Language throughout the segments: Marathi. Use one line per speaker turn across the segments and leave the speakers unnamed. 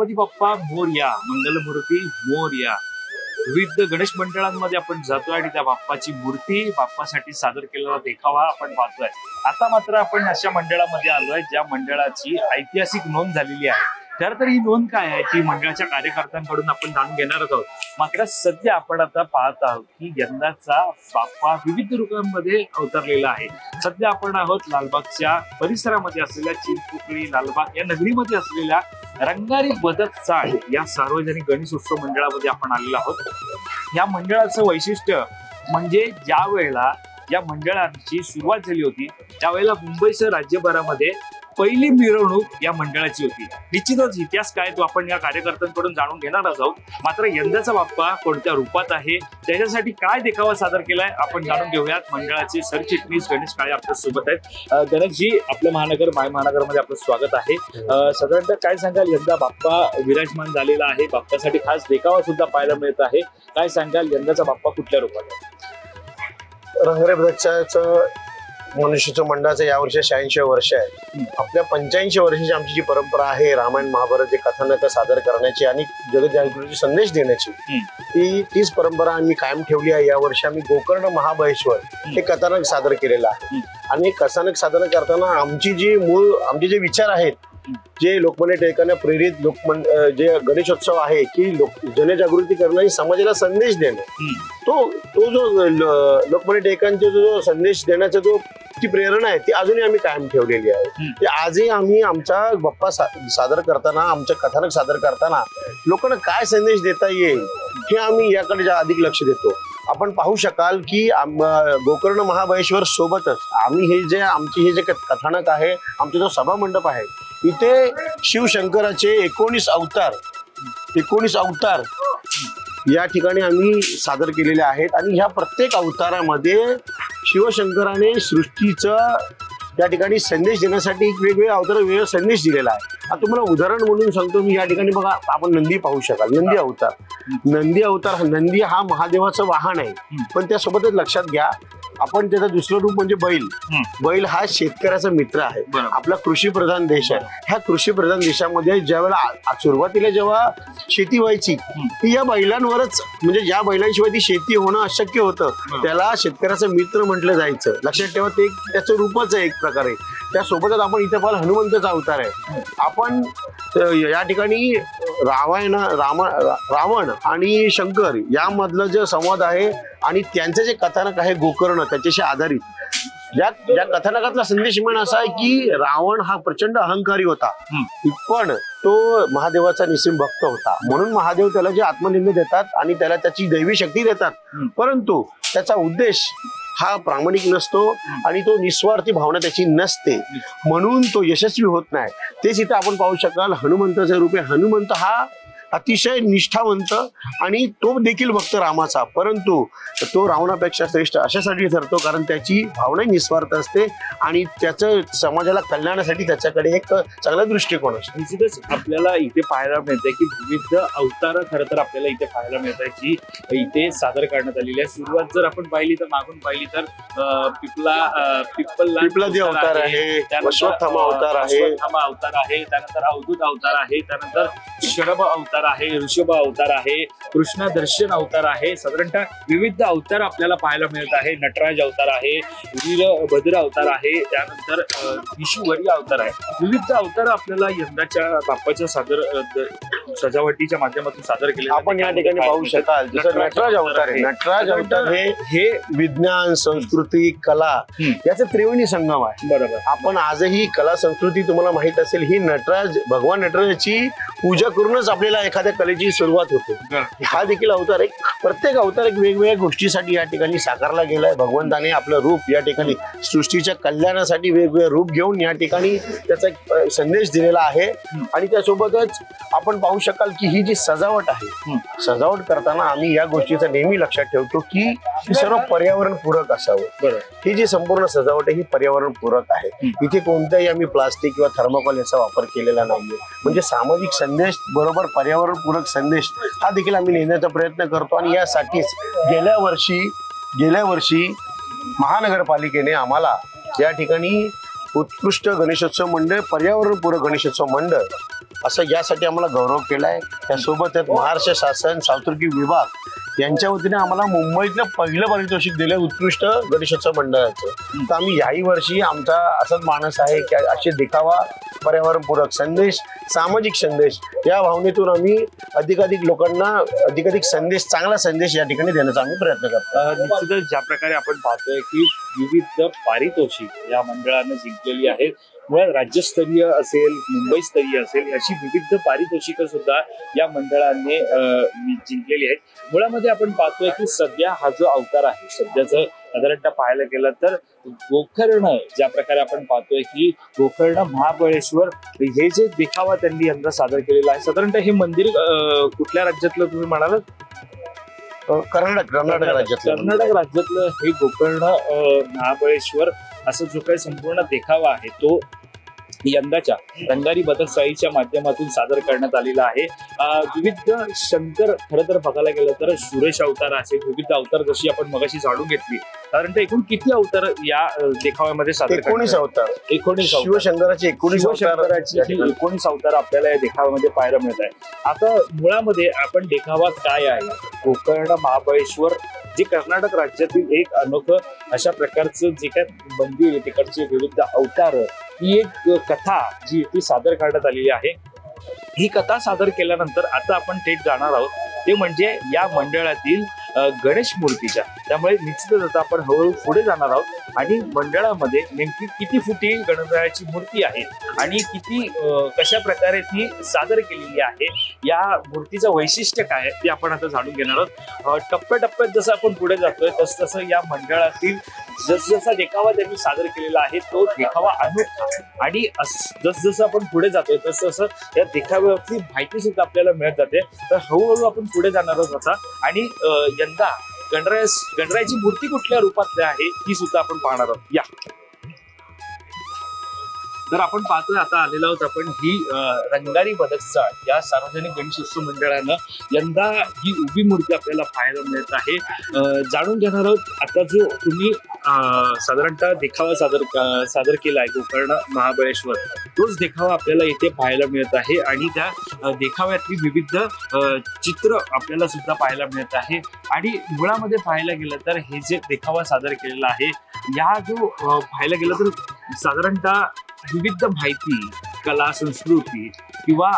गणपती बाप्पा मोरया, मंगलमूर्ती मोरया. विविध गणेश मंडळांमध्ये आपण जातोय आणि त्या बाप्पाची मूर्ती, बाप्पासाठी सादर केलेला देखावा आपण पाहतोय. आता मात्र आपण अशा मंडळामध्ये आलोय ज्या मंडळाची ऐतिहासिक नोंद झालेली आहे. तर ही नोंद काय आहे ती मंडळाच्या कार्यकर्त्यांकडून आपण जाणून घेणारच आहोत. मात्र सध्या आपण आता पाहत आहोत की यंदाचा बाप्पा विविध रूपांमध्ये अवतरलेला आहे. सध्या आपण आहोत लालबागच्या परिसरामध्ये असलेल्या चिंचपोकळी लालबाग या नगरीमध्ये असलेल्या रंगारी बदक चाळ या सार्वजनिक गणेश उत्सव मंडळामध्ये आपण आलेलो आहोत. या मंडळाचं वैशिष्ट्य म्हणजे ज्या वेळेला या मंडळाची सुरुवात झाली होती त्यावेळेला मुंबईसह राज्यभरामध्ये पहिली मिरवणूक या मंडळाची होती. निश्चितच इतिहास काय तो आपण या कार्यकर्त्यांकडून जाणून घेणारच आहोत. मात्र यंदाचा बाप्पा कोणत्या रूपात आहे, त्याच्यासाठी काय देखावा सादर केलाय आपण जाणून घेऊयात. मंडळाचे सरचिटणीस गणेश काळे आपल्या सोबत आहेत. गणेशजी, आपलं महानगरमध्ये आपलं स्वागत आहे. साधारणतः काय सांगाल, यंदा बाप्पा विराजमान झालेला आहे, बाप्पासाठी खास देखावा सुद्धा पाहायला मिळत आहे. काय सांगाल, यंदाचा बाप्पा कुठल्या रूपात आहे?
रंगारी बदकचं मनुष्याचं मंडळाचं यावर्षी 86 वर्ष आहे. आपल्या 85 वर्षाची आमची जी परंपरा आहे रामायण महाभारत कथानक सादर करण्याची आणि जगजागृतीचे संदेश देण्याची तीच परंपरा आम्ही कायम ठेवली आहे. यावर्षी आम्ही गोकर्ण महाबळेश्वर हे कथानक सादर केलेलं आहे. आणि कथानक सादर करताना आमचे जे विचार आहेत, जे लोकमान्य टिळकांना प्रेरित जे गणेशोत्सव आहे की जनजागृती करणं, समाजाला संदेश देणं, तो जो लोकमान्य टिळकांचा जो संदेश देण्याचा ती प्रेरणा आहे ती अजूनही आम्ही कायम ठेवलेली आहे. ते आजही आम्ही आमचा बाप्पा सादर करताना, आमचं कथानक सादर करताना लोकांना काय संदेश देता येईल हे आम्ही याकडे अधिक लक्ष देतो. आपण पाहू शकाल की गोकर्ण महाबळेश्वर सोबतच आम्ही आमचे हे जे कथानक आहे, आमचा जो सभा मंडप आहे, इथे शिवशंकराचे 19 अवतार या ठिकाणी आम्ही सादर केलेले आहेत. आणि ह्या प्रत्येक अवतारामध्ये शिवशंकराने सृष्टीचं या ठिकाणी संदेश देण्यासाठी वेगवेगळ्या अवतार वेगळा संदेश दिलेला आहे. आता तुम्हाला उदाहरण म्हणून सांगतो मी. या ठिकाणी बघा, आपण नंदी पाहू शकाल. नंदी अवतार नंदी हा महादेवाचं वाहन आहे. पण त्यासोबतच लक्षात घ्या, आपण त्याचं दुसरं रूप म्हणजे बैल हा शेतकऱ्याचा मित्र आहे. आपला कृषी प्रधान देश आहे. ह्या कृषी प्रधान देशामध्ये ज्यावेळेला सुरुवातीला जेव्हा शेती व्हायची ती या बैलांवरच, म्हणजे ज्या बैलांशिवाय ती शेती होणं अशक्य होतं, त्याला शेतकऱ्याचं मित्र म्हटलं जायचं. लक्षात ठेवा, ते त्याचं रूपच आहे एक प्रकारे. त्यासोबतच आपण इथे पाहिलं हनुमंताचा अवतार आहे. आपण या ठिकाणी रावण आणि शंकर यामधलं जे संवाद आहे आणि त्यांचं जे कथानक आहे गोकर्ण त्याच्याशी आधारित, या कथानकातला संदेश म्हणजे असा आहे की रावण हा प्रचंड अहंकारी होता, पण तो महादेवाचा निस्सीम भक्त होता. म्हणून महादेव त्याला जे आत्मलिंग देतात आणि त्याला त्याची दैवी शक्ती देतात, परंतु त्याचा उद्देश हा प्रामाणिक नसतो आणि तो निस्वार्थी भावना त्याची नसते, म्हणून तो यशस्वी होत नाही. तेच इथे आपण पाहू शकाल हनुमंताचे रूप आहे. हनुमंत हा अतिशय निष्ठावंत आणि तो देखील भक्त रामाचा, परंतु तो रावणापेक्षा श्रेष्ठ अशासाठी ठरतो कारण त्याची भावना निस्वार्थ असते आणि त्याचं समाजाला कल्याणासाठी त्याच्याकडे एक चांगला दृष्टिकोन असतो.
निश्चितच आपल्याला इथे पाहायला मिळतंय की विविध अवतार खरं तर आपल्याला इथे पाहायला मिळत आहे जी इथे सादर करण्यात आलेली आहे. सुरुवात जर आपण पाहिली तर मागून पाहिली तर
पिपलादी अवतार आहे, अश्वत्थामा
अवतार आहे, त्यानंतर अवधूत अवतार आहे, त्यानंतर शरभ अवतार आहे, ऋषभ अवतार आहे, कृष्ण दर्शन अवतार आहे. साधारणतः विविध अवतार आपल्याला पाहायला मिळत आहे. नटराज अवतार आहे, वीरभद्र अवतार आहे, त्यानंतर विशुवरी अवतार आहे. विविध अवतार आपल्याला यंदाच्या बाप्पाच्या सजावटीच्या माध्यमातून सादर केले
आपण या ठिकाणी पाहू शकाल. जसं नटराज अवतार आहे, नटराज अवतार हे विज्ञान, संस्कृती, कला याचा त्रिवेणी संगम आहे. बरोबर. आपण आजही कला संस्कृती तुम्हाला माहित असेल, ही भगवान नटराजाची पूजा करूनच आपल्याला एखाद्या कलेची सुरुवात होते. हा देखील अवतार एक, प्रत्येक अवतार एक वेगवेगळ्या गोष्टीसाठी या ठिकाणी साकारला गेलाय. भगवंताने आपलं रूप या ठिकाणी सृष्टीच्या कल्याणासाठी वेगवेगळे रूप घेऊन या ठिकाणी त्याचा संदेश दिलेला आहे. आणि त्यासोबतच आपण पाहू शकाल की ही जी सजावट आहे, सजावट करताना आम्ही या गोष्टीचा नेहमी लक्षात ठेवतो की ही सर्व पर्यावरण पूरक असावं. ही जी संपूर्ण सजावट आहे ही पर्यावरण पूरक आहे. इथे कोणत्याही आम्ही प्लास्टिक किंवा थर्माकोल याचा वापर केलेला नाहीये. म्हणजे सामाजिक संदेश बरोबर पर्यावरण पूरक संदेश हा देखील आम्ही नेण्याचा प्रयत्न करतो. आणि यासाठीच गेल्या वर्षी महानगरपालिकेने आम्हाला या ठिकाणी उत्कृष्ट गणेशोत्सव मंडळ, पर्यावरणपूरक गणेशोत्सव मंडळ असं यासाठी आम्हाला गौरव केलाय. त्यासोबतच महाराष्ट्र शासन सांस्कृतिक विभाग यांच्या वतीने आम्हाला मुंबईतलं पहिलं पारितोषिक दिलं उत्कृष्ट गणेशोत्सव मंडळाचं. तर आम्ही याही वर्षी आमचा असंच मानस आहे की असे देखावा, पर्यावरणपूरक संदेश, सामाजिक संदेश या भावनेतून आम्ही अधिकाधिक लोकांना अधिकाधिक संदेश, चांगला संदेश या ठिकाणी देण्याचा आम्ही प्रयत्न करतो.
निश्चितच ज्या प्रकारे आपण पाहतोय की विविध पारितोषिक या मंडळाने जिंकलेली आहेत. मुळात राज्यस्तरीय असेल, मुंबईस्तरीय असेल, अशी विविध पारितोषिकं सुद्धा या मंडळाने जिंकलेली आहेत. मुळामध्ये आपण पाहतोय की सध्या हा जो अवतार आहे, सध्याचं साधारणतः पाहायला गेलं तर गोकर्ण, ज्या प्रकारे आपण पाहतोय की गोकर्ण महाबळेश्वर हे जे देखावा त्यांनी यंदा सादर केलेला आहे. साधारणतः हे मंदिर कुठल्या राज्यातलं तुम्ही म्हणालात?
कर्नाटक
राज्यातलं हे गोकर्ण महाबळेश्वर असं जो काही संपूर्ण देखावा आहे तो यंदाच्या रंगारी बदकशाहीच्या माध्यमातून सादर करण्यात आलेला आहे. विविध शंकर, खरं तर बघायला गेलं तर सुरेश अवतार असेल, विविध अवतार जशी आपण मगाशी जाणून घेतली. साधारणतः एकूण किती अवतार या देखाव्यामध्ये सादर?
19 अवतार.
19
शिवशंकराचे 19
अवतार आपल्याला या देखाव्यामध्ये पाहायला मिळत आहे. आता मुळामध्ये आपण देखावा काय आहे, गोकर्ण महाबळेश्वर जे कर्नाटक राज्यातील एक अनोखं अशा प्रकारचं जे काय मंदिर, तिकडचे विविध अवतार, ही एक कथा जी ती सादर करण्यात आलेली आहे. ही कथा सादर केल्यानंतर आता आपण थेट जाणार आहोत ते म्हणजे या मंडळातील गणेश मूर्तीच्या. त्यामुळे निश्चितच आता आपण हळूहळू पुढे जाणार आहोत आणि मंडळामध्ये नेमकी किती फुटी गणरायाची मूर्ती आहे आणि किती कशा प्रकारे ती सादर केलेली आहे, या मूर्तीचं वैशिष्ट्य काय आहे ते आपण आता जाणून घेणार आहोत. टप्प्याटप्प्यात जसं आपण पुढे जातोय तसं या मंडळातील जसजसा देखावा त्यांनी सादर केलेला आहे तो देखावा अनोखा, आणि जसजसं आपण पुढे जातोय तसं या देखाव्याची माहिती सुद्धा आपल्याला मिळत जाते. तर हळूहळू आपण पुढे जाणार आहोत आता, आणि यंदा गणरायाची मूर्ती कुठल्या रूपातली आहे ती सुद्धा आपण पाहणार आहोत. या तर आपण पाहतोय आता आलेलो आहोत आपण ही रंगारी बदकचाळ या सार्वजनिक गणेशोत्सव मंडळानं यंदा ही उभी मूर्ती आपल्याला पाहायला मिळत आहे. जाणून घेणार आहोत आता जो तुम्ही साधारणतः देखावा सादर केला आहे गोकर्ण महाबळेश्वर, तोच देखावा आपल्याला इथे पाहायला मिळत आहे आणि त्या देखाव्यातली विविध चित्र आपल्याला सुद्धा पाहायला मिळत आहे. आणि मुळामध्ये पाहायला गेलं तर हे जे देखावा सादर केलेला आहे, या जो पाहायला गेलं तर साधारणतः विविध माहिती, कला, संस्कृती किंवा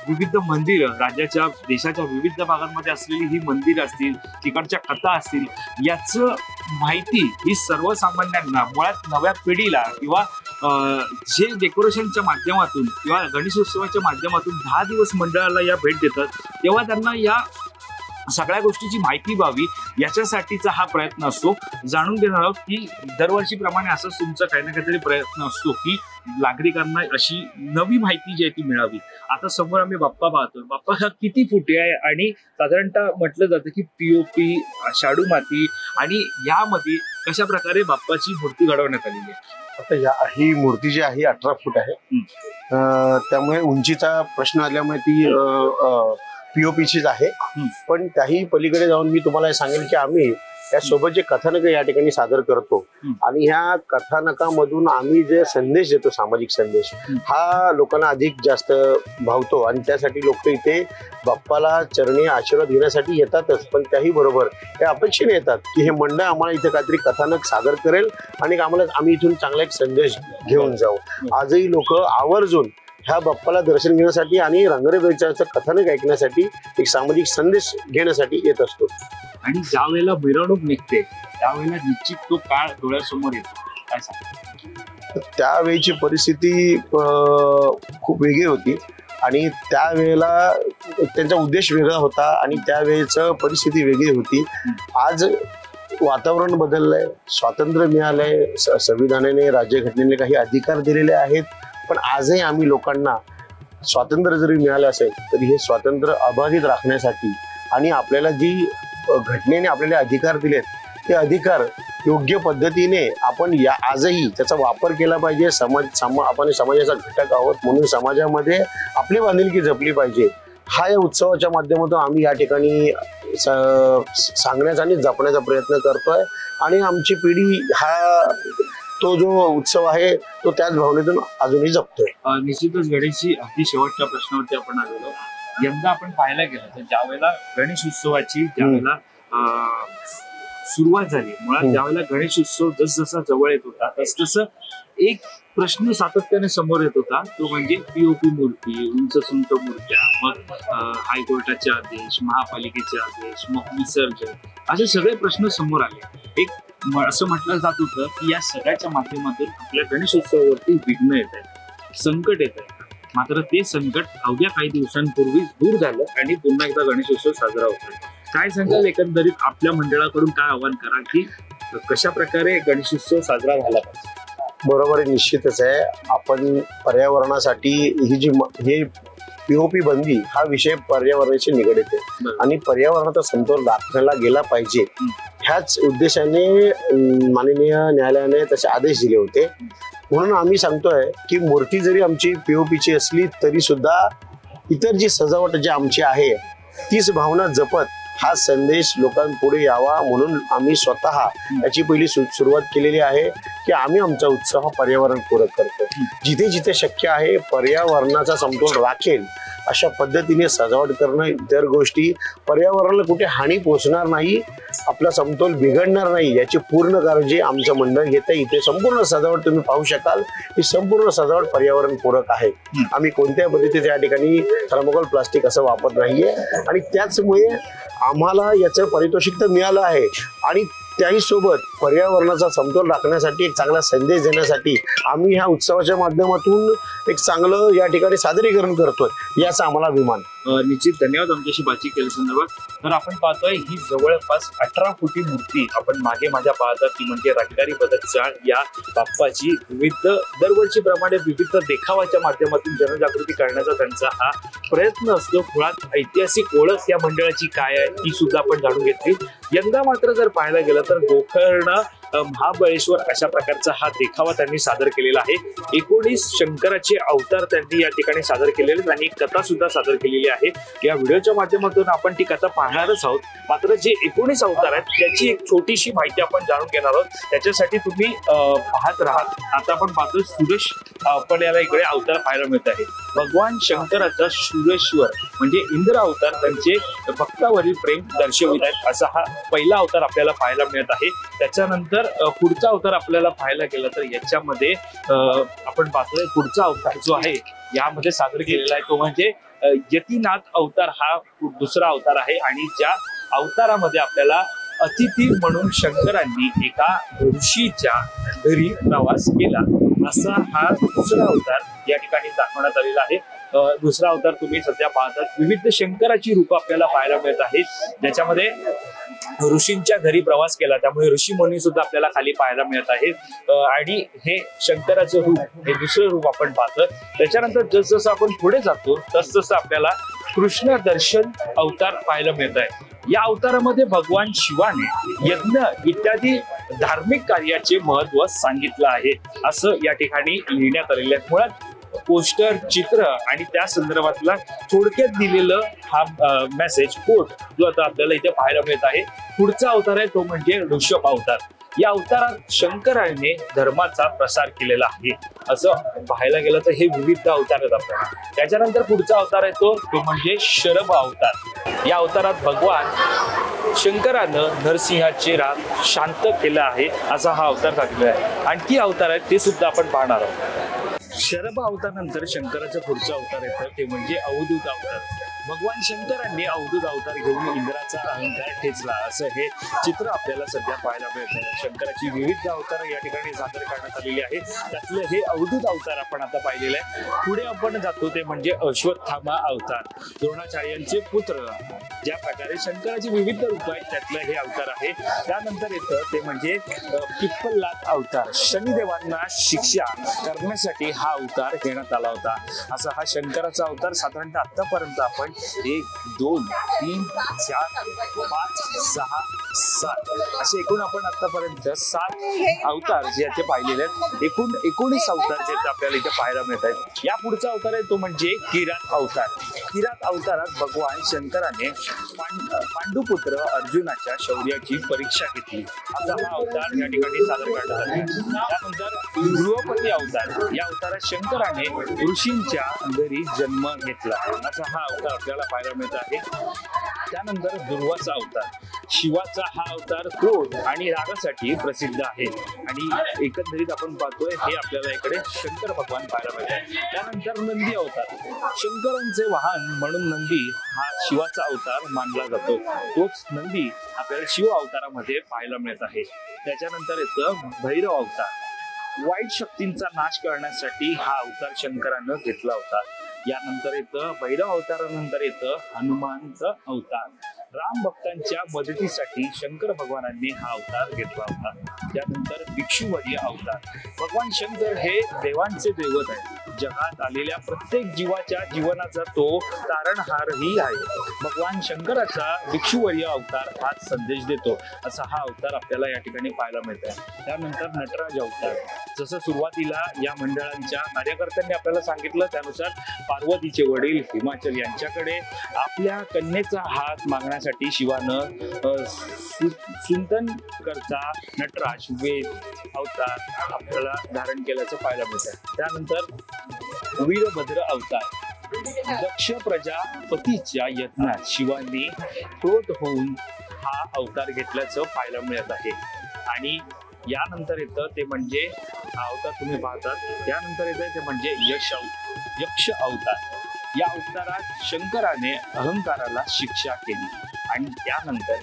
विविध मंदिरं, राज्याच्या देशाच्या विविध भागांमध्ये असलेली ही मंदिरं असतील, तिकडच्या कथा असतील, याचं माहिती ही सर्वसामान्यांना, मुळात नव्या पिढीला किंवा जे डेकोरेशनच्या माध्यमातून किंवा गणेशोत्सवाच्या माध्यमातून 10 दिवस मंडळाला या भेट देतात, तेव्हा त्यांना या सगळ्या गोष्टीची माहिती व्हावी याच्यासाठीचा हा प्रयत्न असतो. जाणून घेणार आहोत की दरवर्षीप्रमाणे असंच तुमचा काही ना काहीतरी प्रयत्न असतो की नागरिकांना अशी नवी माहिती जी आहे ती मिळावी. आता समोर आम्ही बाप्पा पाहतोय. बाप्पा हा किती फुटी आहे आणि साधारणतः म्हटलं जातं की POP, शाडू माती, आणि यामध्ये कशा प्रकारे बाप्पाची मूर्ती घडवण्यात आलेली आहे.
आता ही मूर्ती जी आहे 18 फूट आहे. त्यामुळे उंचीचा प्रश्न आल्यामुळे ती POPचीच आहे. पण त्याही पलीकडे जाऊन मी तुम्हाला सांगेल की आम्ही त्यासोबत जे कथानक या ठिकाणी सादर करतो आणि ह्या कथानकामधून आम्ही जे संदेश देतो, सामाजिक संदेश, हा लोकांना अधिक जास्त भावतो आणि त्यासाठी लोक इथे बाप्पाला चरणी आशीर्वाद घेण्यासाठी येतातच. पण त्याही बरोबर हे अपेक्षेने येतात की हे मंडळ आम्हाला इथे काहीतरी कथानक सादर करेल आणि आम्ही इथून चांगला एक संदेश घेऊन जाऊ. आजही लोक आवर्जून ह्या बाप्पाला दर्शन घेण्यासाठी आणि रंगारी बदकचाळचं कथानक ऐकण्यासाठी, एक सामाजिक संदेश घेण्यासाठी येत असतो.
आणि ज्या वेळेला मिरवणूक निघते त्यावेळेला निश्चित तो काळ डोळ्यासमोर येतो. काय सांग?
त्यावेळीची परिस्थिती खूप वेगळी होती आणि त्यावेळेला त्यांचा उद्देश वेगळा होता आणि त्यावेळेचं परिस्थिती वेगळी होती. आज वातावरण बदललंय, स्वातंत्र्य मिळालंय, संविधानाने, राज्यघटनेने काही अधिकार दिलेले आहेत. पण आजही आम्ही लोकांना स्वातंत्र्य जरी मिळालं असेल तरी हे स्वातंत्र्य अबाधित राखण्यासाठी आणि आपल्याला जी घटनेने आपल्याला अधिकार दिलेत ते अधिकार योग्य पद्धतीने आपण आजही त्याचा वापर केला पाहिजे. आपण समाजाचा घटक आहोत म्हणून समाजामध्ये आपली बांधिलकी जपली पाहिजे. हा या उत्सवाच्या माध्यमातून आम्ही या ठिकाणी सांगण्याचा आणि जपण्याचा प्रयत्न करतोय आणि आमची पिढी तो जो उत्सव आहे तो त्याच भावनेतून अजूनही जपतोय.
निश्चितच गणेशजी, अगदी शेवटच्या प्रश्नावरती आपण आलेलो. यंदा आपण पाहायला गेलं तर ज्यावेळेला गणेश उत्सवाची ज्यावेळेला सुरुवात झाली, मुळात ज्यावेळेला गणेश उत्सव जसजसा जवळ येत होता तसतसं एक प्रश्न सातत्याने समोर येत होता, तो म्हणजे पीओपी मूर्ती, उंच सुंच मूर्त्या, मग हायकोर्टाचे आदेश, महापालिकेचे आदेश, मग विसर्जन, असे सगळे प्रश्न समोर आले. एक असं म्हटलं जात होतं की या सगळ्याच्या माध्यमातून आपल्या गणेश उत्सवावरती विघ्न येत आहे, संकट येत आहे. मात्र ते संकट अवघ्या काही दिवसांपूर्वी दूर झालं आणि पुन्हा एकदा गणेश उत्सव साजरा होतोय. काय सांगाल एकंदरीत आपल्या मंडळाकडून काय आवाहन करा की कशा प्रकारे गणेश उत्सव साजरा झाला पाहिजे?
बरोबर आहे, निश्चितच आहे. आपण पर्यावरणासाठी हे पीओपी बंदी हा विषय पर्यावरणाशी निगडित आहे आणि पर्यावरणाचा समतोल राखला गेला पाहिजे, ह्याच उद्देशाने माननीय न्यायालयाने तसे आदेश दिले होते. म्हणून आम्ही सांगतोय की मूर्ती जरी आमची पीओपीची असली तरी सुद्धा इतर जी सजावट जी आमची आहे तीच भावना जपत हा संदेश लोकांपुढे यावा म्हणून आम्ही स्वतः याची पहिली सुरुवात केलेली आहे की आम्ही आमचा उत्सव हा पर्यावरण पूरक करतो. जिथे जिथे शक्य आहे पर्यावरणाचा समतोल राखेल अशा पद्धतीने सजावट करणं, इतर गोष्टी पर्यावरणाला कुठे हानी पोचणार नाही, आपला समतोल बिघडणार नाही याची पूर्ण काळजी आमचं मंडळ घेतं. इथे संपूर्ण सजावट तुम्ही पाहू शकाल, ही संपूर्ण सजावट पर्यावरण पूरक आहे. आम्ही कोणत्या पद्धतीचे या ठिकाणी थर्मोकोल प्लास्टिक असं वापरत नाहीये आणि त्याचमुळे आम्हाला याचं पारितोषिक तर मिळालं आहे आणि त्याही सोबत पर्यावरणाचा समतोल राखण्यासाठी एक चांगला संदेश देण्यासाठी आम्ही ह्या उत्सवाच्या माध्यमातून एक चांगलं या ठिकाणी सादरीकरण करतोय, याचा आम्हाला अभिमान.
निश्चित धन्यवाद आमच्याशी बातचीत केल्या संदर्भात. तर आपण पाहतोय ही जवळपास 18 फुटी मूर्ती आपण मागे माझ्या पाहतात ती म्हणजे रंगारी बदकचाळ या बाप्पाची विविध दरवर्षीप्रमाणे विविध देखावाच्या माध्यमातून जनजागृती करण्याचा त्यांचा हा प्रयत्न असतो. मुळात ऐतिहासिक ओळख या मंडळाची काय आहे ती सुद्धा आपण जाणून घेतली. यंदा मात्र जर पाहायला गेलं तर गोकर्ण, महाबळेश्वर अशा प्रकारचा हा देखावा त्यांनी सादर केलेला आहे. 19 शंकराचे अवतार त्यांनी या ठिकाणी सादर केलेले आणि एक कथा सुद्धा सादर केलेली आहे. या व्हिडिओच्या माध्यमातून आपण ती कथा पाहणारच आहोत. मात्र जे 19 अवतार आहेत त्याची एक छोटीशी माहिती आपण जाणून घेणार आहोत. त्याच्यासाठी तुम्ही पाहत राहा. आता आपण पाहतो सुरेश, आपण याला इकडे अवतार पाहायला मिळत आहे. भगवान शंकराचा सुरेश्वर म्हणजे इंद्र अवतार त्यांचे भक्तावरील प्रेम दर्शवित आहेत असा हा पहिला अवतार आपल्याला पाहायला मिळत आहे. त्याच्यानंतर पुढचा अवतार आपल्याला पाहायला गेला तर याच्यामध्ये आपण पाहतोय पुढचा अवतार जो आहे यामध्ये सादर केलेला आहे तो म्हणजे यतीनाथ अवतार हा दुसरा अवतार आहे. आणि ज्या अवतारामध्ये आपल्याला अतिथी म्हणून शंकरांनी एका ऋषीच्या घरी प्रवास केला असा हा दुसरा अवतार या ठिकाणी दाखवण्यात आलेला आहे. दुसरा अवतार तुम्ही सध्या पाहतात. विविध शंकराची रूप आपल्याला पाहायला मिळत आहेत ज्याच्यामध्ये ऋषींच्या घरी प्रवास केला, त्यामुळे ऋषी मुनी सुद्धा आपल्याला खाली पाहायला मिळत आहेत. आणि हे शंकराचं रूप हे दुसरं रूप आपण पाहतो. त्याच्यानंतर जसजसं आपण पुढे जातो तसतसं आपल्याला कृष्ण दर्शन अवतार पाहायला मिळत आहे. या अवतारामध्ये भगवान शिवाने यज्ञ इत्यादी धार्मिक कार्याचे महत्व सांगितलं आहे असं या ठिकाणी लिहिण्यात आलेलं आहे. मुळात पोस्टर, चित्र आणि त्या संदर्भातला थोडक्यात दिलेलं हा मेसेज कोट जो आता आपल्याला इथे पाहायला मिळत आहे. पुढचा अवतार आहे तो म्हणजे ऋषभ अवतार. या अवतारात शंकराने धर्माचा प्रसार केलेला आहे असं पाहायला गेलं तर हे विविध अवतार आहेत आपल्याला. त्याच्यानंतर पुढचा अवतार आहे तो म्हणजे शरभ अवतार. या अवतारात भगवान शंकरानं नरसिंहाचे राग शांत केला आहे असा हा अवतार दाखवला आहे. आणखी अवतार आहेत ते सुद्धा आपण पाहणार आहोत. शरभ अवतारानंतर शंकराचं पुढचं अवतार येतं ते म्हणजे अवधूत अवतार. भगवान शंकरांनी अवधूत अवतार घेऊन इंद्राचा अहंकार ठेचला असं हे चित्र आपल्याला सध्या पाहायला मिळतं. शंकराची विविध अवतार या ठिकाणी सादर करण्यात आलेली आहे. त्यातलं हे अवधूत अवतार आपण आता पाहिलेलं आहे. पुढे आपण जातो ते म्हणजे अश्वत्थामा अवतार. द्रोणाचार्यांचे पुत्र. ज्या प्रकारे शंकराची विविध रूप आहेत त्यातलं हे अवतार आहे. त्यानंतर येतं ते म्हणजे पिप्पलाद अवतार. शनिदेवांना शिक्षा करण्यासाठी हा अवतार घेण्यात आला होता असा हा शंकराचा अवतार. साधारणतः आतापर्यंत आपण 1 2 3 4 5 6 7 असे एकूण आपण आतापर्यंत 7 अवतार जे आहेत ते पाहिलेले आहेत. एकूण 19 अवतार जे आहेत आपल्याला इथे पाहायला मिळत आहेत. या पुढचा अवतार आहे तो म्हणजे किरात अवतार. किरात अवतारात भगवान शंकराने पांडुपुत्र अर्जुनाच्या शौर्याची परीक्षा घेतली असा हा अवतार या ठिकाणी सादर करण्यात आला. त्यानंतर गृहपती अवतार. या अवतारात शंकराने ऋषींच्या घरी जन्म घेतला असा हा अवतार आपल्याला पाहायला मिळत आहे. त्यानंतर दुर्वासा अवतार. शिवाचा हा अवतार क्रोध आणि रागासाठी प्रसिद्ध आहे आणि एकंदरीत आपण पाहतोय हे आपल्याला इकडे शंकर भगवान पाहायला मिळत आहे. त्यानंतर नंदी अवतार. शंकरांचे वाहन म्हणून नंदी हा शिवाचा अवतार मानला जातो. तोच नंदी आपल्याला शिव अवतारामध्ये पाहायला मिळत आहे. त्याच्यानंतर येतं भैरव अवतार. वाईट शक्तींचा नाश करण्यासाठी हा अवतार शंकरानं घेतला होता. यानंतर येतं भैरव अवतारानंतर येतं हनुमानचा अवतार. राम भक्तांच्या मदतीसाठी शंकर भगवानांनी हा अवतार घेतला होता. त्यानंतर भिक्षुवर्य अवतार. भगवान शंकर हे देवांचे दैवत आहे. जगात आलेल्या प्रत्येक जीवाच्या जीवनाचा तो तारणहारही आहे. भगवान शंकराचा भिक्षुवर्य अवतार हाच संदेश देतो असा हा अवतार आपल्याला या ठिकाणी पाहायला मिळत आहे. त्यानंतर नटराज अवतार. जसं सुरुवातीला या मंडळांच्या कार्यकर्त्यांनी आपल्याला सांगितलं त्यानुसार पार्वतीचे वडील हिमाचल यांच्याकडे आपल्या कन्येचा हात मागण्यासाठी शिवानं चिंतन करता नटराज वेद अवतार आपल्याला धारण केल्याचं पाहायला मिळतं. त्यानंतर वीरभद्र अवतार. दक्ष प्रजापतीच्या यत्नात शिवांनी क्रोध होऊन हा अवतार घेतल्याचं पाहायला मिळत आहे. आणि यानंतर येतं ते म्हणजे हा अवतार तुम्ही पाहतात. त्यानंतर येतं ते म्हणजे यक्ष अवतार. या अवतारात शंकराने अहंकाराला शिक्षा केली आणि त्यानंतर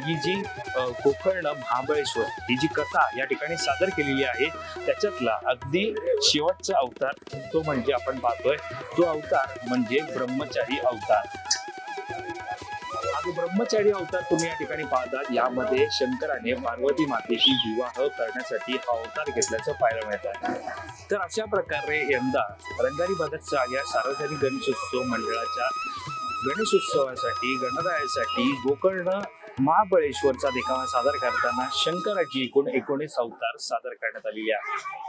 ही जी गोकर्ण महाबळेश्वर ही जी कथा या ठिकाणी सादर केलेली आहे त्याच्यातला अगदी शेवटचा अवतार तो म्हणजे आपण पाहतोय तो अवतार म्हणजे ब्रह्मचारी अवतार. हा जो ब्रह्मचारी अवतार तुम्ही या ठिकाणी पाहतात यामध्ये शंकराने पार्वती मातेशी विवाह करण्यासाठी हा अवतार घेतल्याचं पाहायला मिळत आहे. तर अशा प्रकारे यंदा रंगारी भागातच्या या सार्वजनिक गणेशोत्सव मंडळाच्या गणेशोत्सवासाठी गणरायासाठी गोकर्ण महाबळेश्वरचा देखावा सादर करताना शंकराची एकूण 19 अवतार सादर करण्यात आलेले आहे.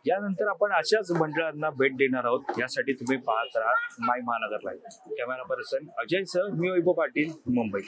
यानंतर आपण अशाच मंडळांना भेट देणार आहोत. यासाठी तुम्ही पाहत राहा my Mahanagar live. Camera person Ajay sir, मी वैभव पाटील, मुंबई.